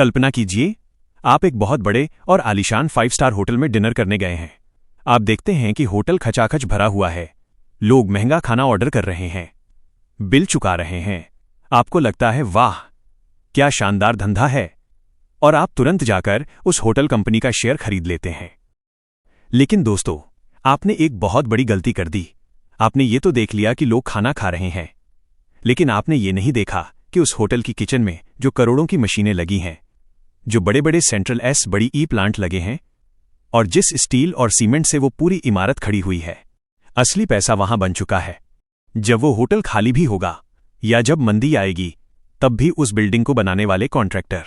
कल्पना कीजिए, आप एक बहुत बड़े और आलीशान 5 स्टार होटल में डिनर करने गए हैं। आप देखते हैं कि होटल खचाखच भरा हुआ है, लोग महंगा खाना ऑर्डर कर रहे हैं, बिल चुका रहे हैं। आपको लगता है वाह क्या शानदार धंधा है, और आप तुरंत जाकर उस होटल कंपनी का शेयर खरीद लेते हैं। लेकिन दोस्तों, आपने एक बहुत बड़ी गलती कर दी। आपने ये तो देख लिया कि लोग खाना खा रहे हैं, लेकिन आपने ये नहीं देखा कि उस होटल की किचन में जो करोड़ों की मशीनें लगी हैं, जो बड़े बड़े सेंट्रल एस बड़ी ई प्लांट लगे हैं, और जिस स्टील और सीमेंट से वो पूरी इमारत खड़ी हुई है, असली पैसा वहां बन चुका है। जब वो होटल खाली भी होगा या जब मंदी आएगी, तब भी उस बिल्डिंग को बनाने वाले कॉन्ट्रैक्टर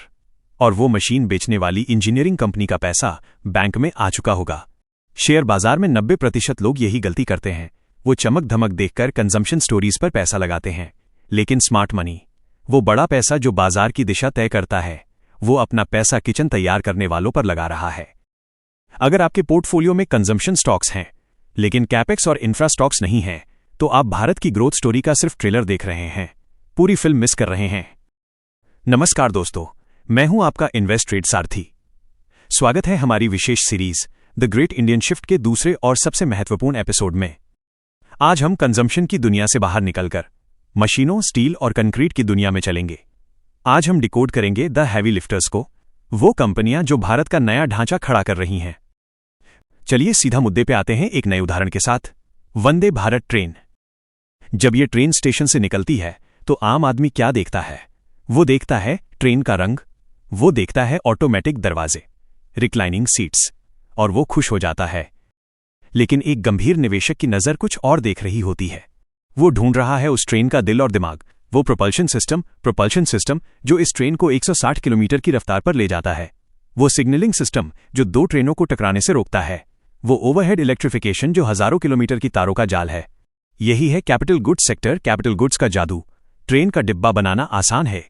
और वो मशीन बेचने वाली इंजीनियरिंग कंपनी का पैसा बैंक में आ चुका होगा। शेयर बाजार में 90% लोग यही गलती करते हैं। वो चमक धमक देखकर कंजम्पशन स्टोरीज पर पैसा लगाते हैं, लेकिन स्मार्ट मनी, वो बड़ा पैसा जो बाजार की दिशा तय करता है, वो अपना पैसा किचन तैयार करने वालों पर लगा रहा है। अगर आपके पोर्टफोलियो में कंजम्पशन स्टॉक्स हैं, लेकिन कैपेक्स और इंफ्रा स्टॉक्स नहीं हैं, तो आप भारत की ग्रोथ स्टोरी का सिर्फ ट्रेलर देख रहे हैं, पूरी फिल्म मिस कर रहे हैं। नमस्कार दोस्तों, मैं हूं आपका इन्वेस्ट ट्रेड सारथी। स्वागत है हमारी विशेष series the great Indian shift के दूसरे और सबसे महत्वपूर्ण एपिसोड में। आज हम कंजम्पशन की दुनिया से बाहर निकलकर मशीनों, स्टील और कंक्रीट की दुनिया में चलेंगे। आज हम डिकोड करेंगे द हैवी लिफ्टर्स को, वो कंपनियां जो भारत का नया ढांचा खड़ा कर रही हैं। चलिए सीधा मुद्दे पे आते हैं एक नए उदाहरण के साथ। वंदे भारत ट्रेन। जब ये ट्रेन स्टेशन से निकलती है तो आम आदमी क्या देखता है? वो देखता है ट्रेन का रंग, वो देखता है ऑटोमेटिक दरवाजे, रिक्लाइनिंग सीट्स, और वो खुश हो जाता है। लेकिन एक गंभीर निवेशक की नजर कुछ और देख रही होती है। वो ढूंढ रहा है उस ट्रेन का दिल और दिमाग, वो प्रोपल्शन सिस्टम जो इस ट्रेन को 160 किलोमीटर की रफ्तार पर ले जाता है, वो सिग्नलिंग सिस्टम जो 2 ट्रेनों को टकराने से रोकता है, वो ओवरहेड इलेक्ट्रिफिकेशन जो हजारों किलोमीटर की तारों का जाल है। यही है capital goods sector, capital goods का जादू। ट्रेन का डिब्बा बनाना आसान है।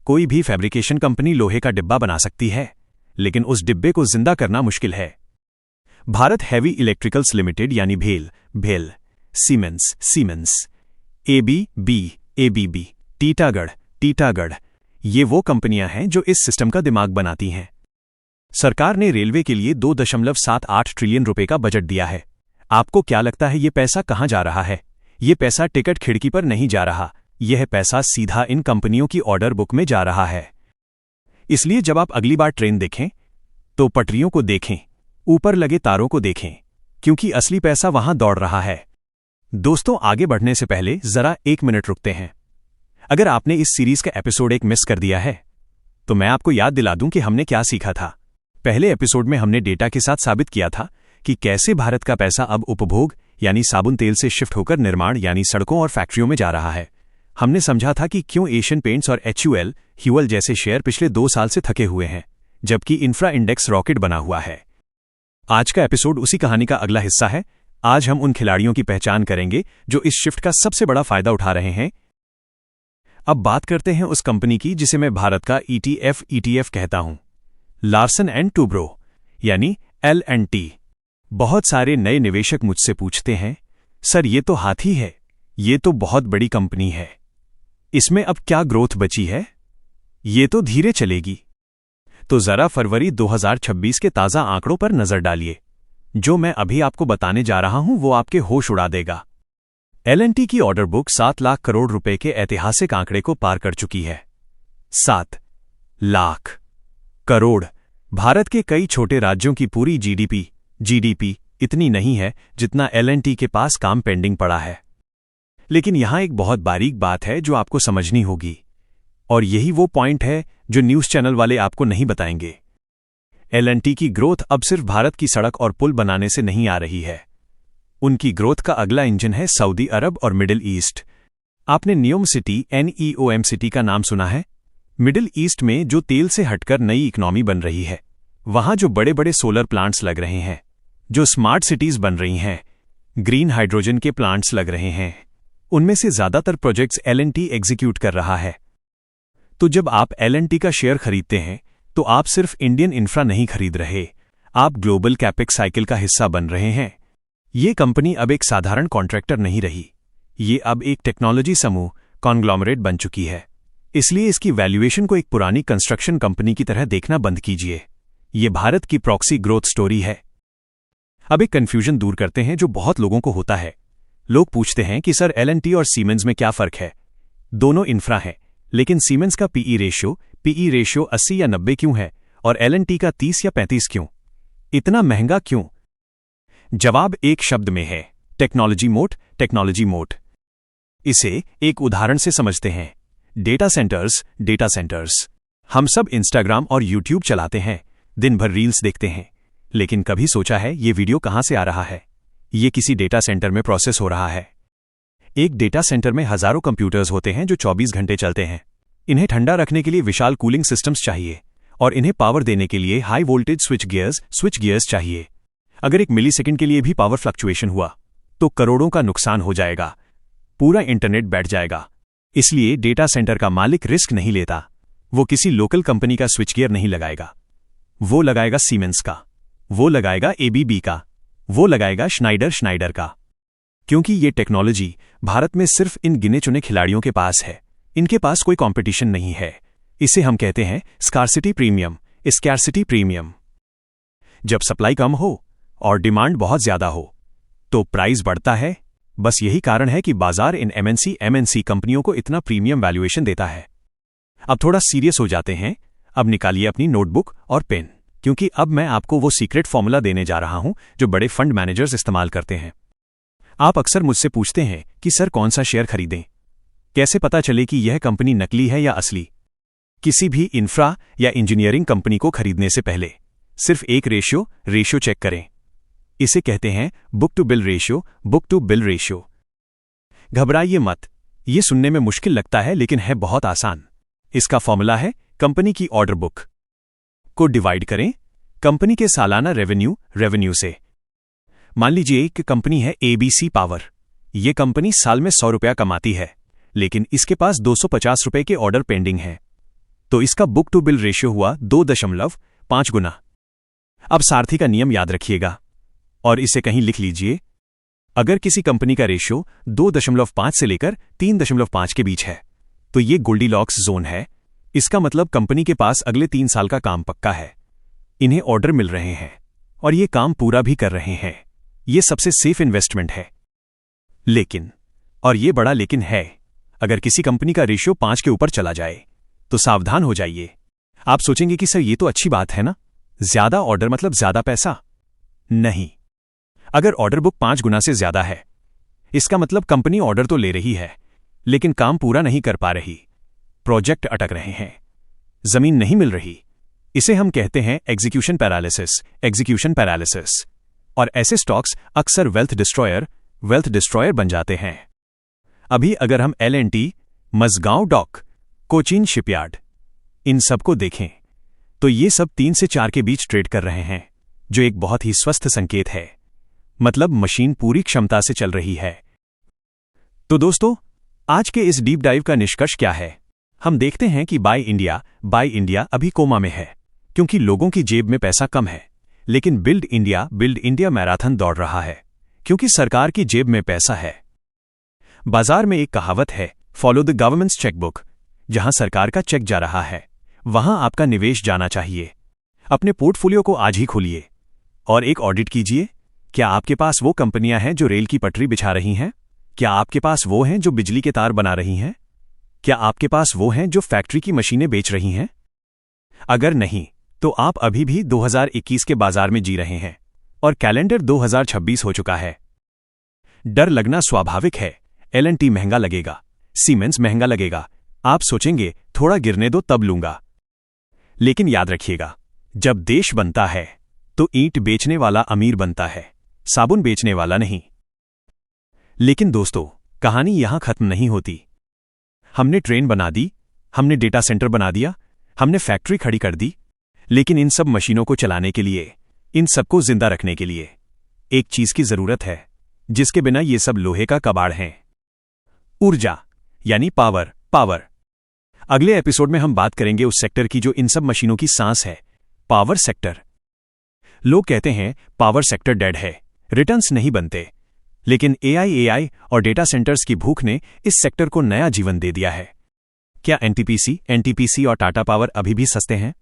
कोई भी फैब्रिकेशन कंपनी लोहे का डिब्बा बना सकती है, लेकिन उस डिब्बे को जिंदा करना मुश्किल है। भारत हैवी इलेक्ट्रिकल्स लिमिटेड यानी भेल, सीमेंस, एबीबी, टीटागढ़, ये वो कंपनियां हैं जो इस सिस्टम का दिमाग बनाती हैं। सरकार ने रेलवे के लिए 2.78 ट्रिलियन रुपए का बजट दिया है। आपको क्या लगता है ये पैसा कहां जा रहा है? ये पैसा टिकट खिड़की पर नहीं जा रहा, यह पैसा सीधा इन कंपनियों की ऑर्डर बुक में जा रहा है। इसलिए जब आप अगली बार ट्रेन देखें तो पटरियों को देखें, ऊपर लगे तारों को देखें, क्योंकि असली पैसा वहां दौड़ रहा है। दोस्तों, आगे बढ़ने से पहले जरा 1 मिनट रुकते हैं। अगर आपने इस सीरीज का एपिसोड 1 मिस कर दिया है, तो मैं आपको याद दिला दूं कि हमने क्या सीखा था। पहले एपिसोड में हमने डेटा के साथ साबित किया था कि कैसे भारत का पैसा अब उपभोग यानी साबुन तेल से शिफ्ट होकर निर्माण यानी सड़कों और फैक्ट्रियों में जा रहा है। हमने समझा था कि क्यों एशियन पेंट्स और HUL जैसे शेयर पिछले 2 साल से थके हुए हैं, जबकि इंफ्रा इंडेक्स रॉकेट बना हुआ है। आज का एपिसोड उसी कहानी का अगला हिस्सा है। आज हम उन खिलाड़ियों की पहचान करेंगे जो इस शिफ्ट का सबसे बड़ा फायदा उठा रहे हैं। अब बात करते हैं उस कंपनी की जिसे मैं भारत का ETF कहता हूं, लार्सन एंड टूब्रो यानी L&T। बहुत सारे नए निवेशक मुझसे पूछते हैं, सर ये तो हाथी है, ये तो बहुत बड़ी कंपनी है, इसमें अब क्या ग्रोथ बची है? ये तो धीरे चलेगी। तो जरा फरवरी 2026 के ताजा आंकड़ों पर नजर डालिए। जो मैं अभी आपको बताने जा रहा हूं वो आपके होश उड़ा देगा। L&T की ऑर्डर बुक 7 लाख करोड़ रुपए के ऐतिहासिक आंकड़े को पार कर चुकी है। 7 लाख करोड़। भारत के कई छोटे राज्यों की पूरी जीडीपी इतनी नहीं है जितना L&T के पास काम पेंडिंग पड़ा है। लेकिन यहां एक बहुत बारीक बात है जो आपको समझनी होगी, और यही वो पॉइंट है जो न्यूज चैनल वाले आपको नहीं बताएंगे। L&T की ग्रोथ अब सिर्फ भारत की सड़क और पुल बनाने से नहीं आ रही है। उनकी ग्रोथ का अगला इंजन है सऊदी अरब और मिडिल ईस्ट। आपने NEOM सिटी का नाम सुना है? मिडिल ईस्ट में जो तेल से हटकर नई इकोनॉमी बन रही है, वहां जो बड़े बड़े सोलर प्लांट्स लग रहे हैं, जो स्मार्ट सिटीज बन रही हैं, ग्रीन हाइड्रोजन के प्लांट्स लग रहे हैं, उनमें से ज्यादातर प्रोजेक्ट्स L&T एग्जीक्यूट कर रहा है। तो जब आप L&T का शेयर खरीदते हैं तो आप सिर्फ इंडियन इंफ्रा नहीं खरीद रहे, आप ग्लोबल कैपेक्स साइकिल का हिस्सा बन रहे हैं। ये कंपनी अब एक साधारण कॉन्ट्रैक्टर नहीं रही, ये अब एक टेक्नोलॉजी समूह कॉन्ग्लोमरेट बन चुकी है। इसलिए इसकी वैल्यूएशन को एक पुरानी कंस्ट्रक्शन कंपनी की तरह देखना बंद कीजिए। ये भारत की प्रॉक्सी ग्रोथ स्टोरी है। अब एक कन्फ्यूजन दूर करते हैं जो बहुत लोगों को होता है। लोग पूछते हैं कि सर L&T और सीमेंस में क्या फर्क है? दोनों इंफ्रा हैं, लेकिन सीमेंस का पीई रेशियो 80 या 90 क्यों है और L&T का 30 या 35 क्यों? इतना महंगा क्यों? जवाब एक शब्द में है, टेक्नोलॉजी मोट। इसे एक उदाहरण से समझते हैं। Data centres. हम सब इंस्टाग्राम और यूट्यूब चलाते हैं, दिन भर रील्स देखते हैं, लेकिन कभी सोचा है ये वीडियो कहां से आ रहा है? ये किसी डेटा सेंटर में प्रोसेस हो रहा है। एक डेटा सेंटर में हजारों कंप्यूटर्स होते हैं जो 24 घंटे चलते हैं। इन्हें ठंडा रखने के लिए विशाल कूलिंग सिस्टम्स चाहिए और इन्हें पावर देने के लिए हाई वोल्टेज स्विच गियर्स चाहिए। अगर 1 मिलीसेकंड के लिए भी पावर फ्लक्चुएशन हुआ तो करोड़ों का नुकसान हो जाएगा, पूरा इंटरनेट बैठ जाएगा। इसलिए डेटा सेंटर का मालिक रिस्क नहीं लेता। वो किसी लोकल कंपनी का स्विच गियर नहीं लगाएगा, वो लगाएगा सीमेंस का, वो लगाएगा ABB का, वो लगाएगा श्नाइडर का। क्योंकि ये टेक्नोलॉजी भारत में सिर्फ इन गिने चुने खिलाड़ियों के पास है। इनके पास कोई कंपटीशन नहीं है। इसे हम कहते हैं स्कार्सिटी प्रीमियम। जब सप्लाई कम हो और डिमांड बहुत ज्यादा हो तो प्राइस बढ़ता है। बस यही कारण है कि बाजार इन MNC कंपनियों को इतना प्रीमियम वैल्यूएशन देता है। अब थोड़ा सीरियस हो जाते हैं। अब निकालिए अपनी नोटबुक और पेन, क्योंकि अब मैं आपको वो सीक्रेट फॉर्मूला देने जा रहा हूं जो बड़े फंड मैनेजर्स इस्तेमाल करते हैं। आप अक्सर मुझसे पूछते हैं कि सर कौन सा शेयर खरीदें? कैसे पता चले कि यह कंपनी नकली है या असली? किसी भी इंफ्रा या इंजीनियरिंग कंपनी को खरीदने से पहले सिर्फ एक रेशियो चेक करें। इसे कहते हैं बुक टू बिल रेशियो। घबराइए मत, ये सुनने में मुश्किल लगता है लेकिन है बहुत आसान। इसका फॉर्मूला है कंपनी की ऑर्डर बुक को डिवाइड करें कंपनी के सालाना रेवेन्यू से। मान लीजिए एक कंपनी है ABC पावर। ये कंपनी साल में 100 रुपया कमाती है, लेकिन इसके पास 250 रुपए के ऑर्डर पेंडिंग हैं। तो इसका बुक टू बिल रेशियो हुआ 2.5 गुना। अब सारथी का नियम याद रखिएगा और इसे कहीं लिख लीजिए। अगर किसी कंपनी का रेशियो 2.5 से लेकर 3.5 के बीच है तो ये गोल्डीलॉक्स जोन है। इसका मतलब कंपनी के पास अगले 3 साल का काम पक्का है। इन्हें ऑर्डर मिल रहे हैं और ये काम पूरा भी कर रहे हैं। ये सबसे सेफ इन्वेस्टमेंट है। लेकिन, और ये बड़ा लेकिन है, अगर किसी कंपनी का रेशियो 5 के ऊपर चला जाए तो सावधान हो जाइए। आप सोचेंगे कि सर ये तो अच्छी बात है ना, ज्यादा ऑर्डर मतलब ज्यादा पैसा। नहीं, अगर ऑर्डर बुक 5 गुना से ज्यादा है इसका मतलब कंपनी ऑर्डर तो ले रही है लेकिन काम पूरा नहीं कर पा रही, प्रोजेक्ट अटक रहे हैं, जमीन नहीं मिल रही। इसे हम कहते हैं एग्जीक्यूशन पैरालिसिस। और ऐसे स्टॉक्स अक्सर वेल्थ डिस्ट्रॉयर बन जाते हैं। अभी अगर हम L&T, Mazagaon dock, Cochin shipyard, इन सबको देखें तो ये सब 3 से 4 के बीच ट्रेड कर रहे हैं, जो एक बहुत ही स्वस्थ संकेत है। मतलब मशीन पूरी क्षमता से चल रही है। तो दोस्तों, आज के इस डीप डाइव का निष्कर्ष क्या है? हम देखते हैं कि बाय इंडिया अभी कोमा में है क्योंकि लोगों की जेब में पैसा कम है, लेकिन बिल्ड इंडिया मैराथन दौड़ रहा है क्योंकि सरकार की जेब में पैसा है। बाजार में एक कहावत है, फॉलो द गवर्नमेंट्स चेकबुक। जहां सरकार का चेक जा रहा है वहां आपका निवेश जाना चाहिए। अपने पोर्टफोलियो को आज ही खोलिए और एक ऑडिट कीजिए। क्या आपके पास वो कंपनियां हैं जो रेल की पटरी बिछा रही हैं? क्या आपके पास वो हैं जो बिजली के तार बना रही हैं? क्या आपके पास वो हैं जो फैक्ट्री की मशीनें बेच रही हैं? अगर नहीं, तो आप अभी भी 2021 के बाजार में जी रहे हैं और कैलेंडर 2026 हो चुका है। डर लगना स्वाभाविक है। L&T महंगा लगेगा, सीमेंस महंगा लगेगा। आप सोचेंगे थोड़ा गिरने दो तब लूंगा। लेकिन याद रखिएगा, जब देश बनता है तो ईंट बेचने वाला अमीर बनता है, साबुन बेचने वाला नहीं। लेकिन दोस्तों, कहानी यहां खत्म नहीं होती। हमने ट्रेन बना दी, हमने डेटा सेंटर बना दिया, हमने फैक्ट्री खड़ी कर दी, लेकिन इन सब मशीनों को चलाने के लिए, इन सबको जिंदा रखने के लिए एक चीज की जरूरत है, जिसके बिना ये सब लोहे का कबाड़ हैं। ऊर्जा, यानी पावर। अगले एपिसोड में हम बात करेंगे उस सेक्टर की जो इन सब मशीनों की सांस है, पावर सेक्टर। लोग कहते हैं पावर सेक्टर डेड है, रिटर्न्स नहीं बनते, लेकिन AI और डेटा सेंटर्स की भूख ने इस सेक्टर को नया जीवन दे दिया है। क्या एनटीपीसी और टाटा पावर अभी भी सस्ते हैं?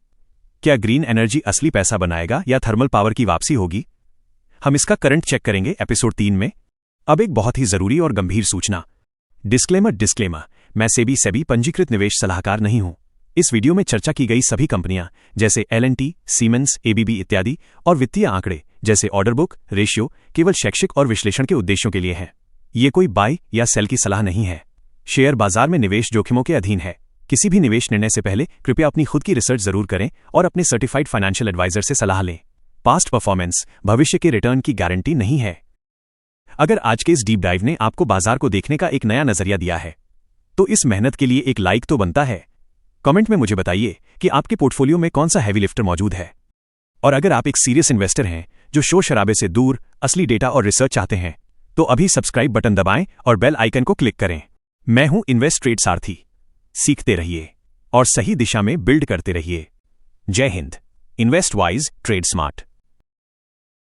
क्या ग्रीन एनर्जी असली पैसा बनाएगा या थर्मल पावर की वापसी होगी? हम इसका करंट चेक करेंगे एपिसोड 3 में। अब एक बहुत ही जरूरी और गंभीर सूचना। डिस्क्लेमर, मैं सेबी पंजीकृत निवेश सलाहकार नहीं हूं। इस वीडियो में चर्चा की गई सभी कंपनियां जैसे L&T, सीमेंस, ABB इत्यादि और वित्तीय आंकड़े जैसे ऑर्डर बुक, रेशियो केवल शैक्षिक और विश्लेषण के उद्देश्यों के लिए हैं। ये कोई बाय या सेल की सलाह नहीं है। शेयर बाजार में निवेश जोखिमों के अधीन है। किसी भी निवेश निर्णय से पहले कृपया अपनी खुद की रिसर्च जरूर करें और अपने सर्टिफाइड फाइनेंशियल एडवाइजर से सलाह लें। पास्ट परफॉर्मेंस भविष्य के रिटर्न की गारंटी नहीं है। अगर आज के इस डीप डाइव ने आपको बाजार को देखने का एक नया नजरिया दिया है तो इस मेहनत के लिए एक लाइक तो बनता है। कमेंट में मुझे बताइए कि आपके पोर्टफोलियो में कौन सा हैवी लिफ्टर मौजूद है। और अगर आप एक सीरियस इन्वेस्टर हैं जो शोर शराबे से दूर असली डेटा और रिसर्च चाहते हैं तो अभी सब्सक्राइब बटन दबाएं और बेल आइकन को क्लिक करें। मैं हूं इन्वेस्ट ट्रेड सारथी। सीखते रहिए और सही दिशा में बिल्ड करते रहिए। जय Hind. Invest wise, trade smart.